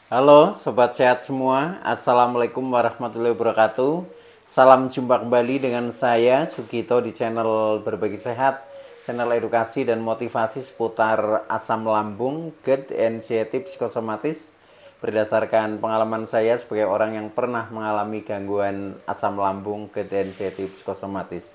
Halo Sobat Sehat semua, Assalamualaikum warahmatullahi wabarakatuh. Salam jumpa kembali dengan saya Sugito di channel Berbagi Sehat, channel edukasi dan motivasi seputar asam lambung, GERD, anxiety, psikosomatis. Berdasarkan pengalaman saya sebagai orang yang pernah mengalami gangguan asam lambung, GERD, anxiety, psikosomatis.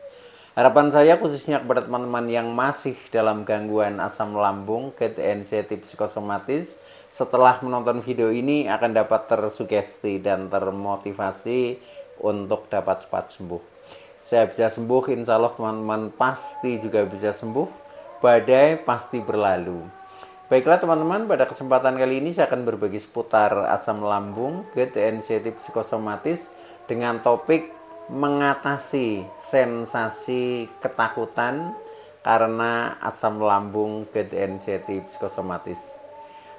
Harapan saya khususnya kepada teman-teman yang masih dalam gangguan asam lambung, GERD, anxiety, psikosomatis, setelah menonton video ini akan dapat tersugesti dan termotivasi untuk dapat cepat sembuh. Saya bisa sembuh, insya Allah teman-teman pasti juga bisa sembuh. Badai pasti berlalu. Baiklah teman-teman, pada kesempatan kali ini saya akan berbagi seputar asam lambung, GERD, anxiety, psikosomatis dengan topik mengatasi sensasi ketakutan karena asam lambung, GERD, anxiety, psikosomatis.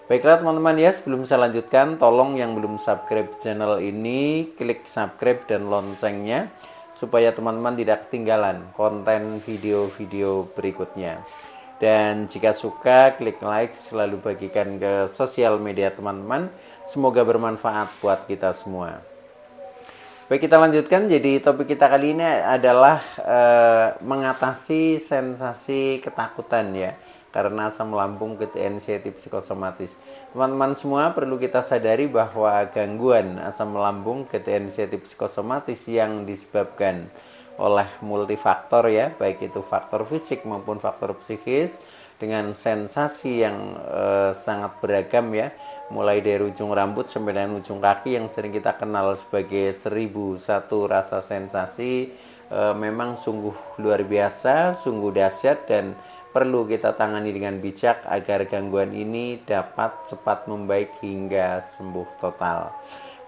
Baiklah teman-teman ya, sebelum saya lanjutkan, tolong yang belum subscribe channel ini, klik subscribe dan loncengnya, supaya teman-teman tidak ketinggalan konten video-video berikutnya. Dan jika suka, klik like, selalu bagikan ke sosial media teman-teman. Semoga bermanfaat buat kita semua. Baik, kita lanjutkan. Jadi topik kita kali ini adalah mengatasi sensasi ketakutan ya, karena asam lambung, GERD, anxiety, psikosomatis. Teman-teman semua perlu kita sadari bahwa gangguan asam lambung, GERD, anxiety, psikosomatis yang disebabkan oleh multifaktor ya, baik itu faktor fisik maupun faktor psikis, dengan sensasi yang sangat beragam ya, mulai dari ujung rambut sampai dengan ujung kaki yang sering kita kenal sebagai 1001 rasa sensasi, memang sungguh luar biasa, sungguh dahsyat, dan perlu kita tangani dengan bijak agar gangguan ini dapat cepat membaik hingga sembuh total.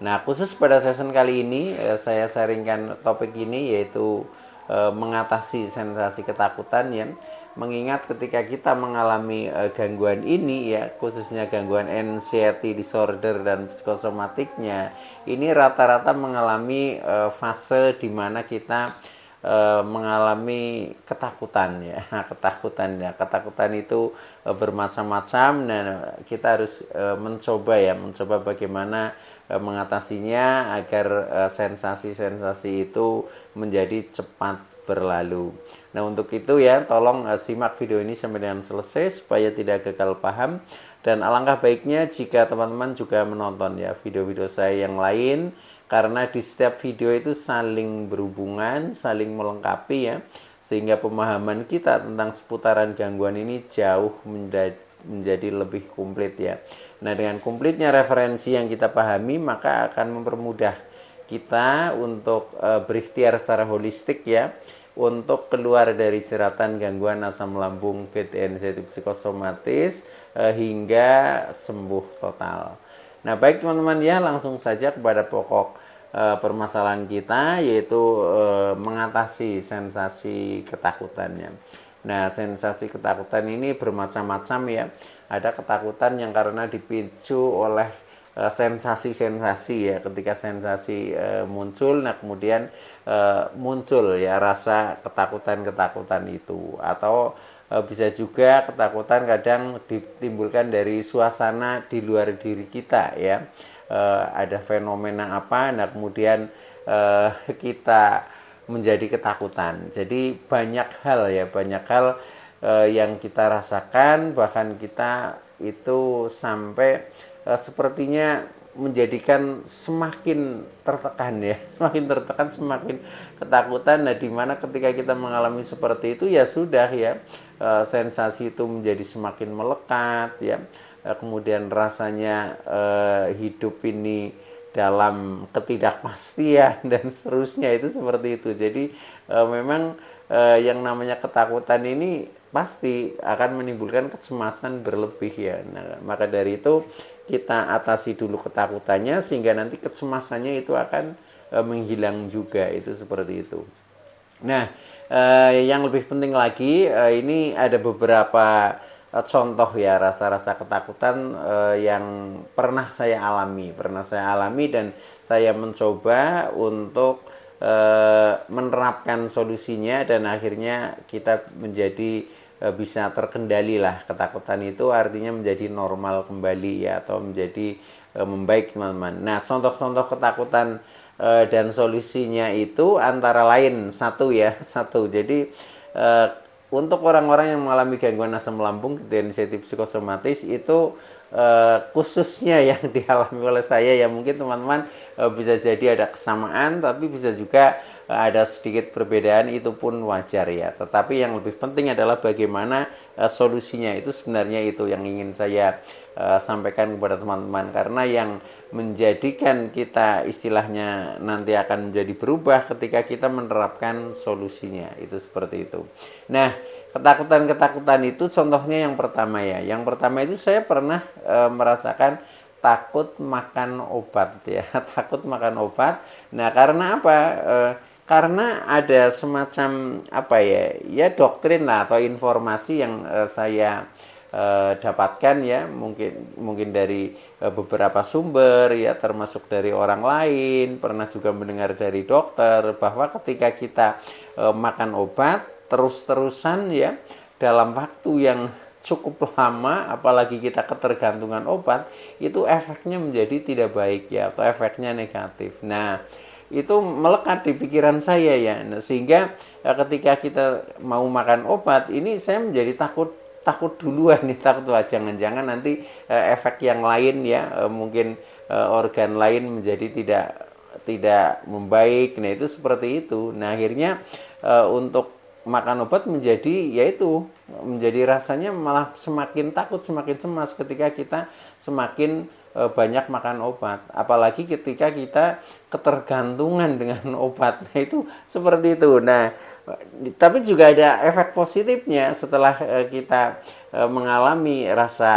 Nah, khusus pada session kali ini saya sharingkan topik ini, yaitu mengatasi sensasi ketakutan ya. Mengingat ketika kita mengalami gangguan ini ya, khususnya gangguan anxiety disorder dan psikosomatiknya, ini rata-rata mengalami fase di mana kita mengalami ketakutan ya. Ketakutan itu bermacam-macam, dan kita harus mencoba bagaimana mengatasinya agar sensasi-sensasi itu menjadi cepat berlalu. Nah, untuk itu ya, tolong simak video ini sampai dengan selesai supaya tidak gagal paham. Dan alangkah baiknya jika teman-teman juga menonton ya video-video saya yang lain, karena di setiap video itu saling berhubungan, saling melengkapi ya, sehingga pemahaman kita tentang seputaran gangguan ini jauh menjadi lebih komplit ya. Nah, dengan komplitnya referensi yang kita pahami, maka akan mempermudah kita untuk berikhtiar secara holistik ya, untuk keluar dari jeratan gangguan asam lambung, GERD, anxiety, psikosomatis hingga sembuh total. Nah, baik teman-teman ya, langsung saja kepada pokok permasalahan kita, yaitu mengatasi sensasi ketakutannya. Nah, sensasi ketakutan ini bermacam-macam ya. Ada ketakutan yang karena dipicu oleh sensasi-sensasi ya, ketika sensasi muncul, nah kemudian muncul ya rasa ketakutan-ketakutan itu. Atau bisa juga ketakutan kadang ditimbulkan dari suasana di luar diri kita ya. Ada fenomena apa, nah kemudian kita menjadi ketakutan. Jadi banyak hal ya, banyak hal yang kita rasakan, bahkan kita itu sampai sepertinya menjadikan semakin tertekan ya, semakin tertekan, semakin ketakutan. Nah, dimana ketika kita mengalami seperti itu ya sudah ya, sensasi itu menjadi semakin melekat ya, kemudian rasanya hidup ini dalam ketidakpastian dan seterusnya, itu seperti itu. Jadi memang yang namanya ketakutan ini pasti akan menimbulkan kecemasan berlebih ya. Nah, maka dari itu kita atasi dulu ketakutannya, sehingga nanti kecemasannya itu akan menghilang juga, itu seperti itu. Nah, yang lebih penting lagi, ini ada beberapa contoh ya rasa-rasa ketakutan yang pernah saya alami dan saya mencoba untuk menerapkan solusinya, dan akhirnya kita menjadi bisa terkendali lah. Ketakutan itu artinya menjadi normal kembali ya, atau menjadi membaik teman-teman. Nah, contoh-contoh ketakutan dan solusinya itu antara lain satu ya, satu. Jadi untuk orang-orang yang mengalami gangguan asam lambung degeneratif psikosomatis itu khususnya yang dialami oleh saya ya, mungkin teman-teman bisa jadi ada kesamaan, tapi bisa juga ada sedikit perbedaan, itu pun wajar ya. Tetapi yang lebih penting adalah bagaimana solusinya, itu sebenarnya itu yang ingin saya sampaikan kepada teman-teman, karena yang menjadikan kita istilahnya nanti akan menjadi berubah ketika kita menerapkan solusinya, itu seperti itu. Nah, ketakutan-ketakutan itu contohnya yang pertama ya. Yang pertama itu saya pernah merasakan takut makan obat ya, takut makan obat. Nah, karena apa? Karena ada semacam apa ya, ya doktrin lah atau informasi yang saya dapatkan ya, mungkin dari beberapa sumber ya, termasuk dari orang lain, pernah juga mendengar dari dokter bahwa ketika kita makan obat terus-terusan ya dalam waktu yang cukup lama, apalagi kita ketergantungan obat, itu efeknya menjadi tidak baik ya, atau efeknya negatif. Nah, itu melekat di pikiran saya ya. Nah, sehingga ketika kita mau makan obat ini saya menjadi takut duluan nih, takut wah jangan-jangan nanti efek yang lain ya, mungkin organ lain menjadi tidak membaik. Nah, itu seperti itu. Nah, akhirnya untuk makan obat menjadi yaitu menjadi rasanya malah semakin takut, semakin cemas ketika kita semakin banyak makan obat, apalagi ketika kita ketergantungan dengan obat. Nah, itu seperti itu. Nah, tapi juga ada efek positifnya setelah kita mengalami rasa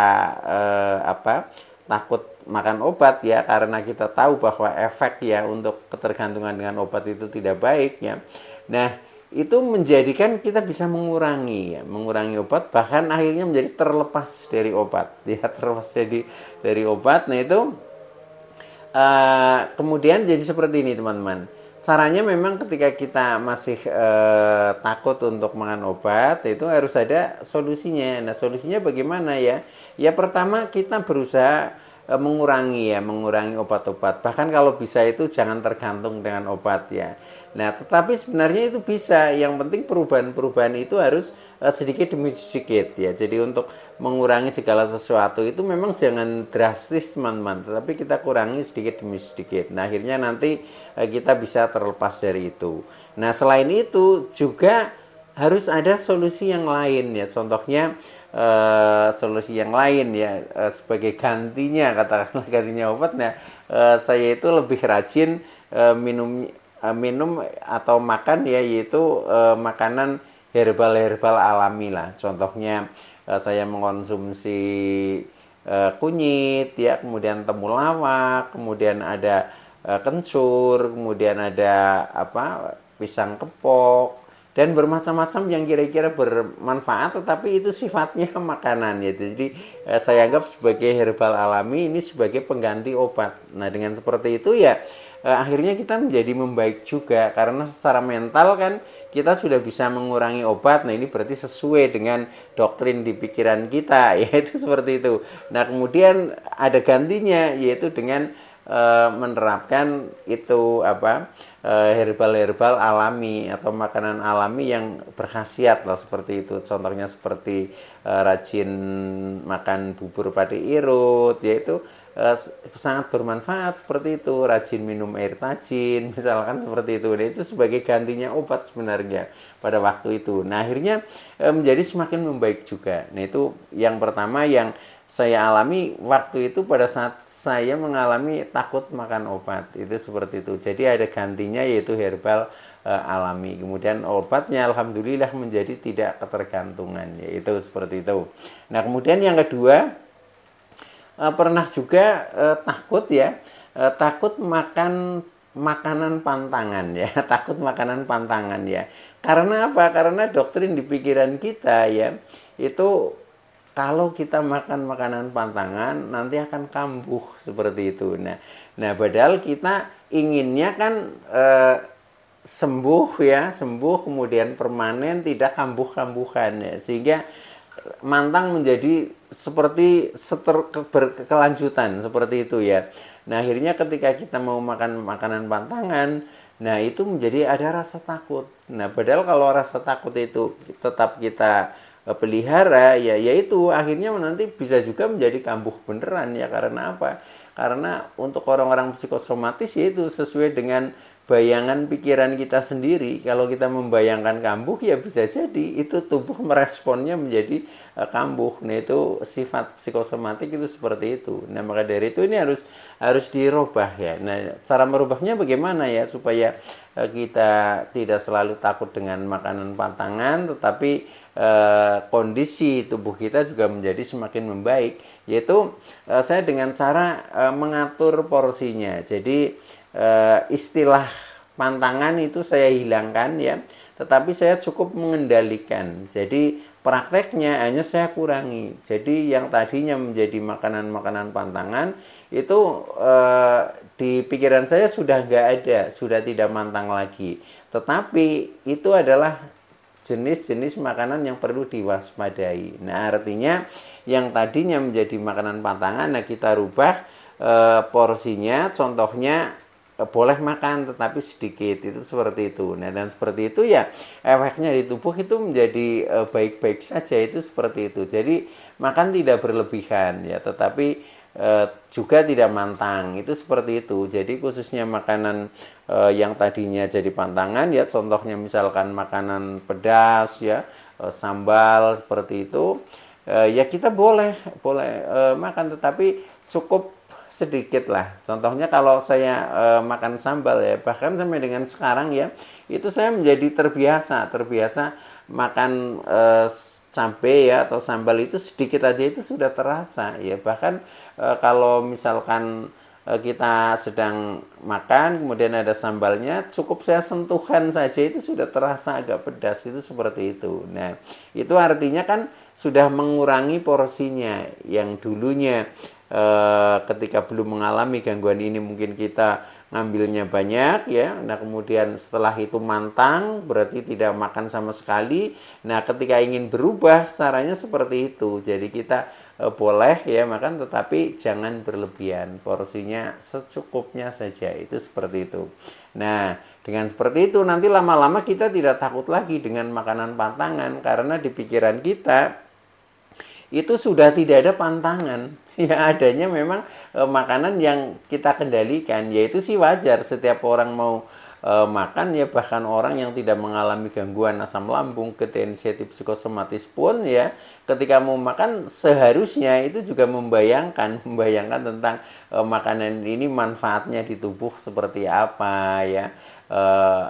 takut makan obat ya, karena kita tahu bahwa efek ya untuk ketergantungan dengan obat itu tidak baik ya. Nah, itu menjadikan kita bisa mengurangi obat, bahkan akhirnya menjadi terlepas dari obat ya, terlepas dari obat. Nah, itu kemudian jadi seperti ini teman-teman. Caranya memang ketika kita masih takut untuk makan obat, itu harus ada solusinya. Nah, solusinya bagaimana ya? Ya, pertama kita berusaha mengurangi obat-obat. Bahkan kalau bisa itu jangan tergantung dengan obat ya. Nah, tetapi sebenarnya itu bisa. Yang penting perubahan-perubahan itu harus sedikit demi sedikit ya. Jadi untuk mengurangi segala sesuatu itu memang jangan drastis teman-teman, tetapi kita kurangi sedikit demi sedikit. Nah, akhirnya nanti kita bisa terlepas dari itu. Nah, selain itu juga harus ada solusi yang lain ya. Contohnya solusi yang lain ya, sebagai gantinya, katakanlah gantinya obat. Nah, saya itu lebih rajin minum atau makan ya, yaitu makanan herbal alami lah. Contohnya saya mengkonsumsi kunyit ya, kemudian temulawak, kemudian ada kencur, kemudian ada pisang kepok, dan bermacam-macam yang kira-kira bermanfaat, tetapi itu sifatnya makanan ya. Jadi saya anggap sebagai herbal alami, ini sebagai pengganti obat. Nah, dengan seperti itu ya akhirnya kita menjadi membaik juga, karena secara mental kan kita sudah bisa mengurangi obat. Nah, ini berarti sesuai dengan doktrin di pikiran kita, yaitu seperti itu. Nah, kemudian ada gantinya, yaitu dengan menerapkan itu herbal alami atau makanan alami yang berkhasiat lah, seperti itu. Contohnya seperti rajin makan bubur padi irut, yaitu sangat bermanfaat seperti itu. Rajin minum air tajin misalkan, seperti itu. Nah, itu sebagai gantinya obat sebenarnya pada waktu itu. Nah, akhirnya menjadi semakin membaik juga. Nah, itu yang pertama yang saya alami waktu itu pada saat saya mengalami takut makan obat, itu seperti itu. Jadi ada gantinya, yaitu herbal alami. Kemudian obatnya alhamdulillah menjadi tidak ketergantungan, yaitu seperti itu. Nah, kemudian yang kedua, pernah juga takut makan makanan pantangan ya, takut makanan pantangan ya. Karena apa? Karena doktrin di pikiran kita ya, itu kalau kita makan makanan pantangan nanti akan kambuh, seperti itu. Nah, padahal kita inginnya kan sembuh ya, sembuh kemudian permanen, tidak kambuh-kambuhan ya, sehingga mantang menjadi seperti berkelanjutan seperti itu ya. Nah, akhirnya ketika kita mau makan makanan pantangan, nah itu menjadi ada rasa takut. Nah, padahal kalau rasa takut itu tetap kita pelihara ya, yaitu akhirnya nanti bisa juga menjadi kambuh beneran ya. Karena apa? Karena untuk orang-orang psikosomatis yaitu sesuai dengan bayangan pikiran kita sendiri. Kalau kita membayangkan kambuh ya bisa jadi itu tubuh meresponnya menjadi kambuh. Nah, itu sifat psikosomatik itu seperti itu. Nah, maka dari itu ini harus dirubah ya. Nah, cara merubahnya bagaimana ya supaya kita tidak selalu takut dengan makanan pantangan, tetapi kondisi tubuh kita juga menjadi semakin membaik, yaitu saya dengan cara mengatur porsinya. Jadi istilah pantangan itu saya hilangkan ya, tetapi saya cukup mengendalikan. Jadi prakteknya hanya saya kurangi. Jadi yang tadinya menjadi makanan-makanan pantangan itu di pikiran saya sudah nggak ada, sudah tidak mantang lagi. Tetapi itu adalah jenis-jenis makanan yang perlu diwaspadai. Nah, artinya yang tadinya menjadi makanan pantangan, nah kita rubah porsinya. Contohnya boleh makan tetapi sedikit, itu seperti itu. Nah, dan seperti itu ya efeknya di tubuh itu menjadi baik-baik saja, itu seperti itu. Jadi makan tidak berlebihan ya, tetapi juga tidak mantang, itu seperti itu. Jadi khususnya makanan yang tadinya jadi pantangan ya, contohnya misalkan makanan pedas ya, sambal seperti itu ya, kita boleh makan, tetapi cukup sedikit lah. Contohnya kalau saya makan sambal ya, bahkan sampai dengan sekarang ya, itu saya menjadi terbiasa makan cabai ya atau sambal itu sedikit aja itu sudah terasa ya. Bahkan kalau misalkan kita sedang makan kemudian ada sambalnya, cukup saya sentuhkan saja itu sudah terasa agak pedas, itu seperti itu. Nah, itu artinya kan sudah mengurangi porsinya. Yang dulunya ketika belum mengalami gangguan ini mungkin kita ngambilnya banyak ya, nah kemudian setelah itu mantang berarti tidak makan sama sekali. Nah, ketika ingin berubah caranya seperti itu, jadi kita boleh ya makan tetapi jangan berlebihan, porsinya secukupnya saja, itu seperti itu. Nah, dengan seperti itu nanti lama-lama kita tidak takut lagi dengan makanan pantangan, karena di pikiran kita itu sudah tidak ada pantangan ya, adanya memang makanan yang kita kendalikan. Yaitu sih wajar setiap orang mau makan ya, bahkan orang yang tidak mengalami gangguan asam lambung, ketidaksensitif psikosomatis pun ya, ketika mau makan seharusnya itu juga membayangkan tentang makanan ini manfaatnya di tubuh seperti apa ya,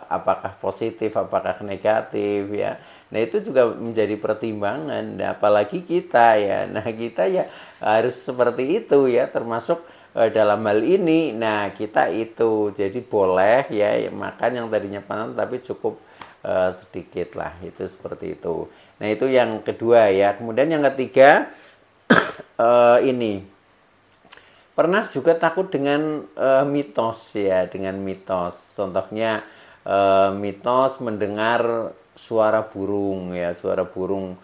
apakah positif, apakah negatif ya. Nah, itu juga menjadi pertimbangan. Nah, apalagi kita ya. Nah, kita ya harus seperti itu ya, termasuk dalam hal ini. Nah, kita itu jadi boleh ya makan yang tadinya panas tapi cukup sedikit lah, itu seperti itu. Nah, itu yang kedua ya. Kemudian yang ketiga ini pernah juga takut dengan mitos ya, dengan mitos. Contohnya mitos mendengar suara burung ya, suara burung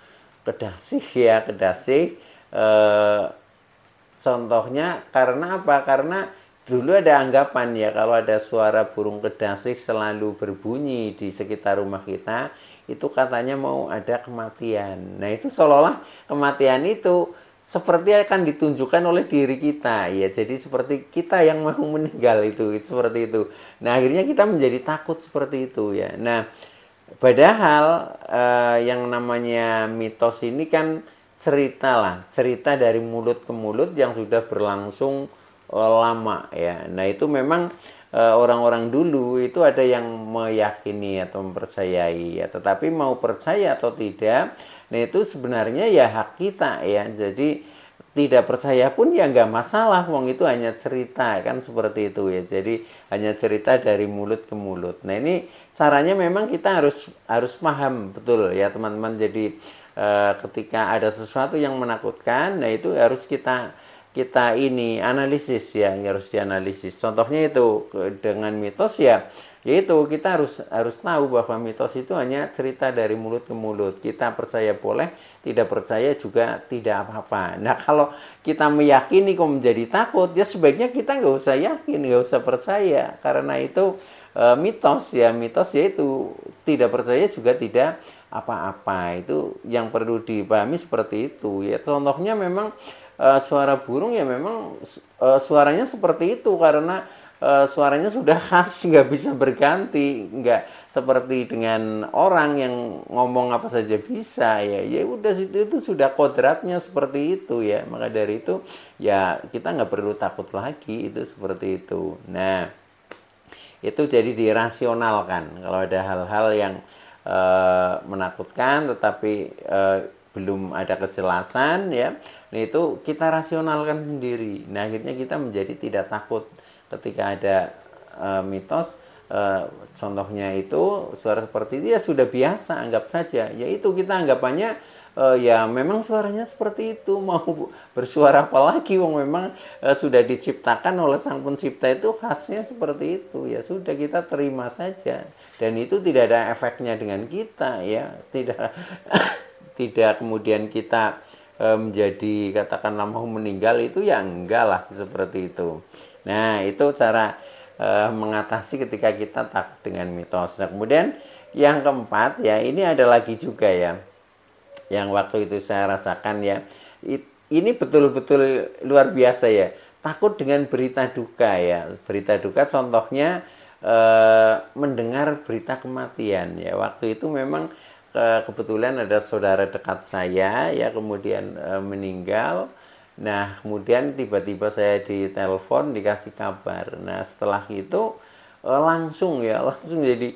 kedasih ya, kedasih. Contohnya karena apa? Karena dulu ada anggapan ya, kalau ada suara burung kedasih selalu berbunyi di sekitar rumah kita, itu katanya mau ada kematian. Nah, itu seolah-olah kematian itu seperti akan ditunjukkan oleh diri kita ya, jadi seperti kita yang mau meninggal, itu seperti itu. Nah, akhirnya kita menjadi takut seperti itu ya. Nah, padahal yang namanya mitos ini kan cerita dari mulut ke mulut yang sudah berlangsung lama ya. Nah, itu memang orang-orang dulu itu ada yang meyakini atau mempercayai ya, tetapi mau percaya atau tidak, nah itu sebenarnya ya hak kita ya. Jadi tidak percaya pun ya nggak masalah, wong itu hanya cerita kan, seperti itu ya. Jadi hanya cerita dari mulut ke mulut. Nah, ini caranya memang kita harus paham betul ya teman-teman. Jadi ketika ada sesuatu yang menakutkan, nah itu harus kita ini analisis ya, harus dianalisis. Contohnya itu dengan mitos ya, yaitu kita harus tahu bahwa mitos itu hanya cerita dari mulut ke mulut. Kita percaya boleh, tidak percaya juga tidak apa-apa. Nah, kalau kita meyakini kok menjadi takut, ya sebaiknya kita nggak usah yakin, nggak usah percaya, karena itu mitos yaitu tidak percaya juga tidak apa-apa. Itu yang perlu dipahami seperti itu ya. Contohnya memang suara burung ya memang suaranya seperti itu karena suaranya sudah khas, nggak bisa berganti, nggak seperti dengan orang yang ngomong apa saja bisa ya udah itu sudah kodratnya seperti itu ya. Maka dari itu ya kita nggak perlu takut lagi, itu seperti itu. Nah, itu jadi dirasionalkan kalau ada hal-hal yang menakutkan tetapi belum ada kejelasan ya. Nah, itu kita rasionalkan sendiri. Nah, akhirnya kita menjadi tidak takut ketika ada mitos. Contohnya itu suara seperti itu ya sudah biasa, anggap saja. Yaitu kita anggapannya ya memang suaranya seperti itu, mau bersuara apa lagi, wong memang sudah diciptakan oleh sang pencipta itu khasnya seperti itu. Ya sudah, kita terima saja. Dan itu tidak ada efeknya dengan kita ya, tidak tidak kemudian kita menjadi katakanlah mau meninggal, itu ya enggak lah seperti itu. Nah, itu cara mengatasi ketika kita takut dengan mitos. Nah, kemudian yang keempat ya, ini ada lagi juga ya, yang waktu itu saya rasakan ya, ini betul-betul luar biasa ya, takut dengan berita duka ya. Berita duka contohnya mendengar berita kematian ya. Waktu itu memang kebetulan ada saudara dekat saya ya kemudian meninggal. Nah, kemudian tiba-tiba saya ditelepon dikasih kabar. Nah, setelah itu langsung jadi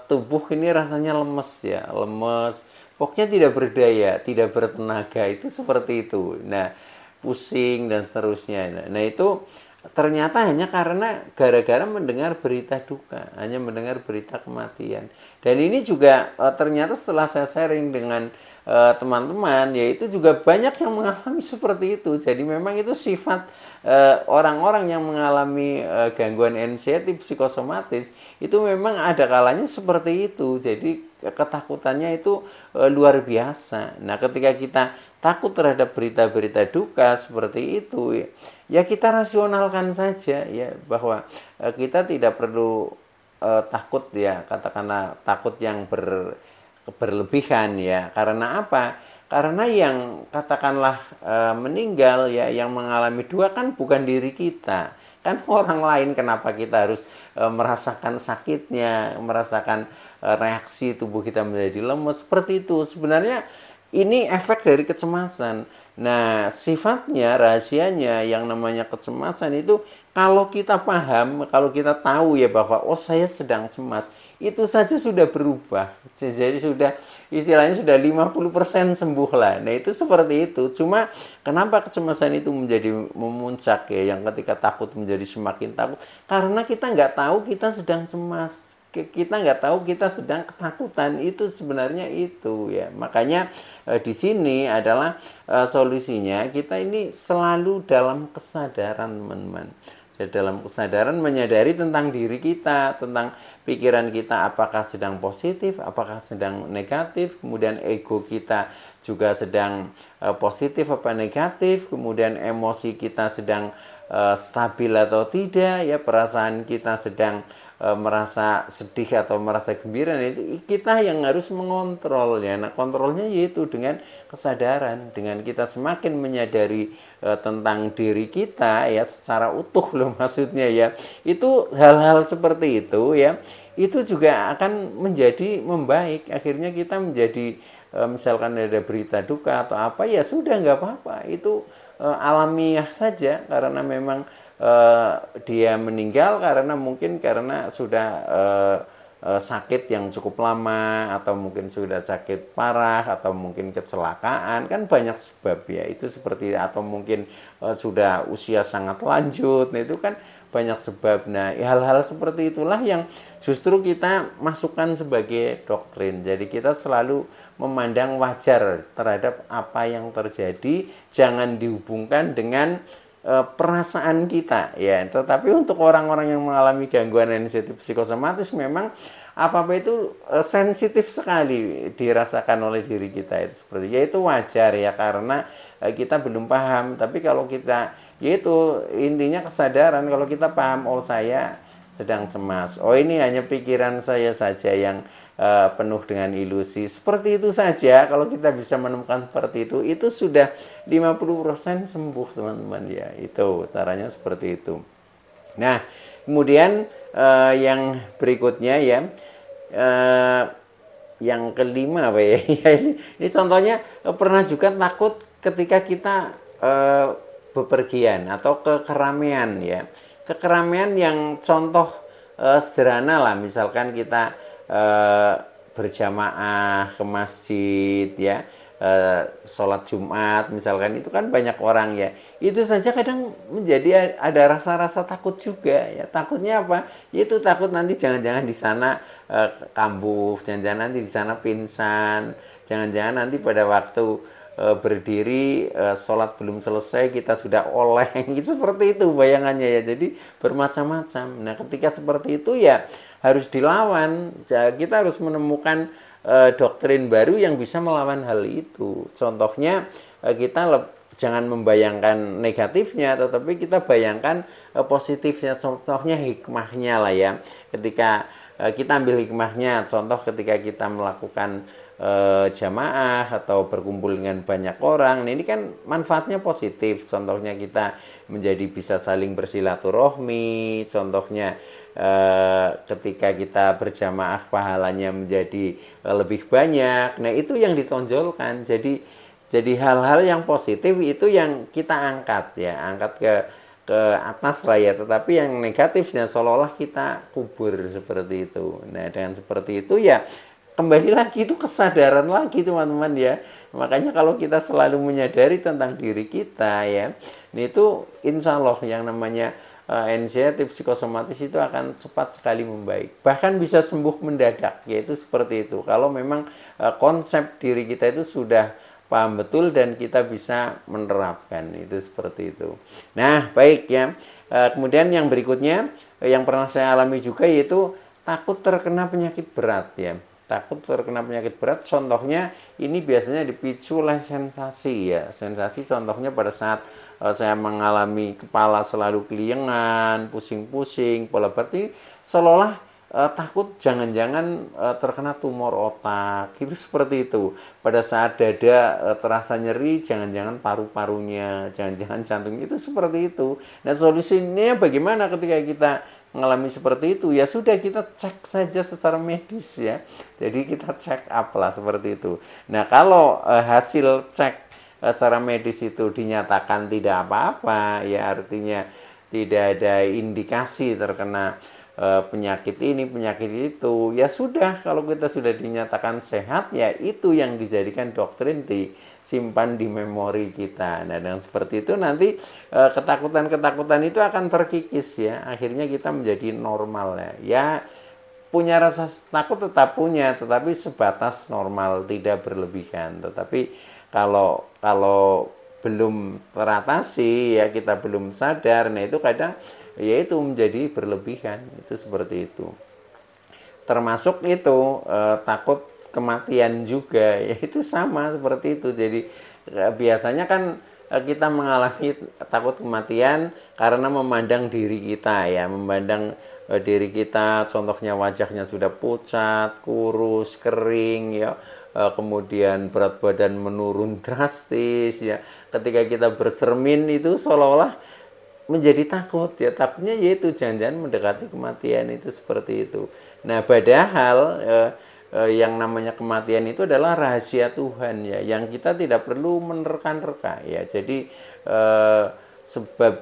tubuh ini rasanya lemes ya, lemes. Pokoknya tidak berdaya, tidak bertenaga, itu seperti itu. Nah, pusing dan seterusnya. Nah, itu ternyata hanya karena gara-gara mendengar berita duka, hanya mendengar berita kematian. Dan ini juga ternyata setelah saya sharing dengan teman-teman, ya itu juga banyak yang mengalami seperti itu. Jadi memang itu sifat orang-orang yang mengalami gangguan anxiety psikosomatis, itu memang ada kalanya seperti itu. Jadi ketakutannya itu luar biasa. Nah, ketika kita takut terhadap berita-berita duka seperti itu ya kita rasionalkan saja ya, bahwa kita tidak perlu takut ya, katakanlah takut yang berlebihan ya. Karena apa? Karena yang katakanlah meninggal ya, yang mengalami dua kan bukan diri kita, kan orang lain. Kenapa kita harus merasakan sakitnya, merasakan reaksi tubuh kita menjadi lemes seperti itu? Sebenarnya ini efek dari kecemasan. Nah, sifatnya, rahasianya yang namanya kecemasan itu, kalau kita paham, kalau kita tahu ya bahwa oh saya sedang cemas, itu saja sudah berubah. Jadi sudah istilahnya sudah 50% sembuh lah. Nah, itu seperti itu. Cuma kenapa kecemasan itu menjadi memuncak ya, yang ketika takut menjadi semakin takut? Karena kita nggak tahu kita sedang cemas. Kita nggak tahu kita sedang ketakutan, itu sebenarnya itu ya. Makanya di sini adalah solusinya kita ini selalu dalam kesadaran, teman-teman. Dalam kesadaran menyadari tentang diri kita, tentang pikiran kita apakah sedang positif, apakah sedang negatif, kemudian ego kita juga sedang positif apa negatif, kemudian emosi kita sedang stabil atau tidak ya, perasaan kita sedang merasa sedih atau merasa gembira. Nah, itu kita yang harus mengontrolnya. Nah, kontrolnya yaitu dengan kesadaran, dengan kita semakin menyadari tentang diri kita ya secara utuh loh maksudnya ya. Itu hal-hal seperti itu ya, itu juga akan menjadi membaik. Akhirnya kita menjadi misalkan ada berita duka atau apa ya sudah, nggak apa-apa, itu alamiah saja, karena memang dia meninggal karena sudah sakit yang cukup lama, atau mungkin sudah sakit parah, atau mungkin kecelakaan, kan banyak sebab ya itu seperti, atau mungkin sudah usia sangat lanjut. Nah, itu kan banyak sebab. Nah, hal-hal seperti itulah yang justru kita masukkan sebagai doktrin. Jadi kita selalu memandang wajar terhadap apa yang terjadi, jangan dihubungkan dengan perasaan kita ya. Tetapi untuk orang-orang yang mengalami gangguan sensitif psikosomatis memang apa-apa itu sensitif sekali dirasakan oleh diri kita itu seperti ya, itu wajar ya karena kita belum paham. Tapi kalau kita yaitu intinya kesadaran, kalau kita paham, oh saya sedang cemas, oh ini hanya pikiran saya saja yang penuh dengan ilusi, seperti itu saja. Kalau kita bisa menemukan seperti itu sudah 50% sembuh teman-teman ya. Itu caranya seperti itu. Nah kemudian yang berikutnya ya, yang kelima apa ya, ini contohnya pernah juga takut ketika kita bepergian atau ke keramaian ya, ke keramaian yang contoh sederhana lah, misalkan kita berjamaah ke masjid ya, sholat Jumat misalkan, itu kan banyak orang ya, itu saja kadang menjadi ada rasa-rasa takut juga ya. Takutnya apa? Itu takut nanti jangan-jangan di sana kambuh, jangan-jangan nanti di sana pingsan, jangan-jangan nanti pada waktu berdiri sholat belum selesai kita sudah oleng, gitu, seperti itu bayangannya ya. Jadi bermacam-macam. Nah ketika seperti itu ya harus dilawan. Kita harus menemukan doktrin baru yang bisa melawan hal itu. Contohnya kita jangan membayangkan negatifnya, tetapi kita bayangkan positifnya. Contohnya hikmahnya lah ya. Ketika kita ambil hikmahnya, contoh ketika kita melakukan jamaah atau berkumpul dengan banyak orang, nah ini kan manfaatnya positif. Contohnya kita menjadi bisa saling bersilaturahmi, contohnya ketika kita berjamaah pahalanya menjadi lebih banyak. Nah itu yang ditonjolkan. Jadi hal-hal yang positif itu yang kita angkat ya, angkat ke atas lah ya. Tetapi yang negatifnya seolah-olah kita kubur seperti itu. Nah dengan seperti itu ya kembali lagi itu kesadaran lagi teman-teman ya. Makanya kalau kita selalu menyadari tentang diri kita ya, ini itu insya Allah yang namanya anxiety psikosomatis itu akan cepat sekali membaik, bahkan bisa sembuh mendadak, yaitu seperti itu kalau memang konsep diri kita itu sudah paham betul dan kita bisa menerapkan itu seperti itu. Nah baik ya, kemudian yang berikutnya yang pernah saya alami juga yaitu takut terkena penyakit berat ya. Takut terkena penyakit berat, contohnya ini biasanya dipicu oleh sensasi ya. Sensasi contohnya pada saat saya mengalami kepala selalu keliengan, pusing-pusing, pola berarti seolah-olah takut jangan-jangan terkena tumor otak, itu seperti itu. Pada saat dada terasa nyeri, jangan-jangan paru-parunya, jangan-jangan jantungnya, itu seperti itu. Nah solusinya bagaimana ketika kita mengalami seperti itu? Ya sudah, kita cek saja secara medis ya. Jadi kita cek up lah seperti itu. Nah kalau hasil cek secara medis itu dinyatakan tidak apa-apa ya, artinya tidak ada indikasi terkena penyakit ini penyakit itu, ya sudah, kalau kita sudah dinyatakan sehat ya itu yang dijadikan doktrin, disimpan di memori kita. Nah dengan seperti itu nanti ketakutan-ketakutan itu akan terkikis ya, akhirnya kita menjadi normal ya. Ya punya rasa takut tetap punya, tetapi sebatas normal, tidak berlebihan. Tetapi kalau belum teratasi ya, kita belum sadar, nah itu kadang yaitu menjadi berlebihan, itu seperti itu. Termasuk itu takut kematian juga, yaitu sama seperti itu. Jadi biasanya kan kita mengalami takut kematian karena memandang diri kita ya, memandang diri kita, contohnya wajahnya sudah pucat, kurus, kering ya, kemudian berat badan menurun drastis ya. Ketika kita bercermin itu seolah-olah menjadi takut ya, takutnya yaitu jangan-jangan mendekati kematian, itu seperti itu. Nah padahal yang namanya kematian itu adalah rahasia Tuhan ya, yang kita tidak perlu menerka-nerka ya. Jadi sebab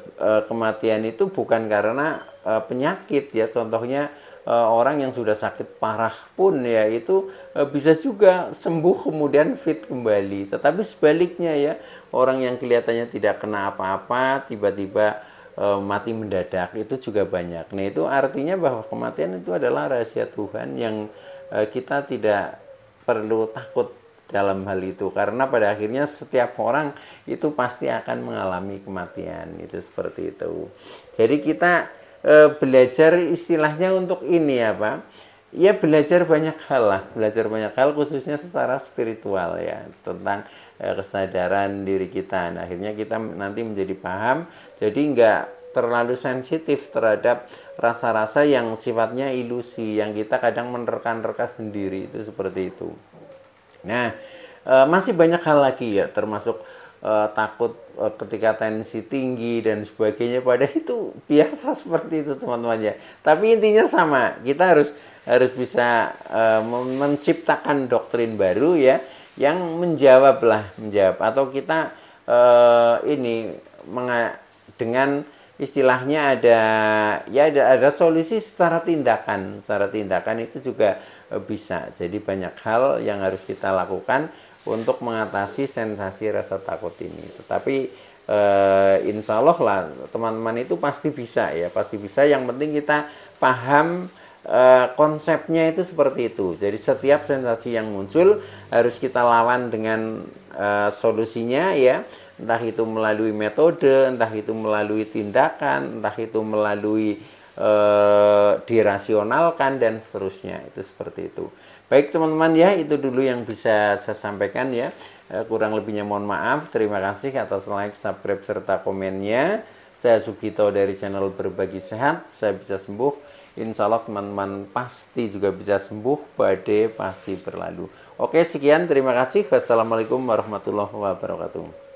kematian itu bukan karena penyakit ya, contohnya orang yang sudah sakit parah pun ya itu bisa juga sembuh kemudian fit kembali. Tetapi sebaliknya ya, orang yang kelihatannya tidak kena apa-apa tiba-tiba mati mendadak, itu juga banyak. Nah itu artinya bahwa kematian itu adalah rahasia Tuhan yang kita tidak perlu takut dalam hal itu, karena pada akhirnya setiap orang itu pasti akan mengalami kematian, itu seperti itu. Jadi kita belajar istilahnya untuk ini apa ya, belajar banyak hal lah, belajar banyak hal khususnya secara spiritual ya, tentang kesadaran diri kita. Nah, akhirnya kita nanti menjadi paham, jadi nggak terlalu sensitif terhadap rasa-rasa yang sifatnya ilusi, yang kita kadang menerka-nerka sendiri, itu seperti itu. Nah, masih banyak hal lagi ya, termasuk takut ketika tensi tinggi dan sebagainya, pada itu biasa seperti itu teman-teman ya. Tapi intinya sama, kita harus bisa menciptakan doktrin baru ya, yang menjawab atau kita ini dengan istilahnya ada solusi secara tindakan itu juga bisa. Jadi banyak hal yang harus kita lakukan untuk mengatasi sensasi rasa takut ini. Tetapi insya Allah lah teman-teman itu pasti bisa ya, pasti bisa. Yang penting kita paham konsepnya itu seperti itu. Jadi setiap sensasi yang muncul harus kita lawan dengan solusinya ya, entah itu melalui metode, entah itu melalui tindakan, entah itu melalui dirasionalkan dan seterusnya, itu seperti itu. Baik teman-teman ya, itu dulu yang bisa saya sampaikan ya. Kurang lebihnya mohon maaf. Terima kasih atas like, subscribe serta komennya. Saya Sugito dari channel Berbagi Sehat. Saya bisa sembuh. Insya Allah teman-teman pasti juga bisa sembuh, badai pasti berlalu. Oke, sekian, terima kasih. Wassalamualaikum warahmatullahi wabarakatuh.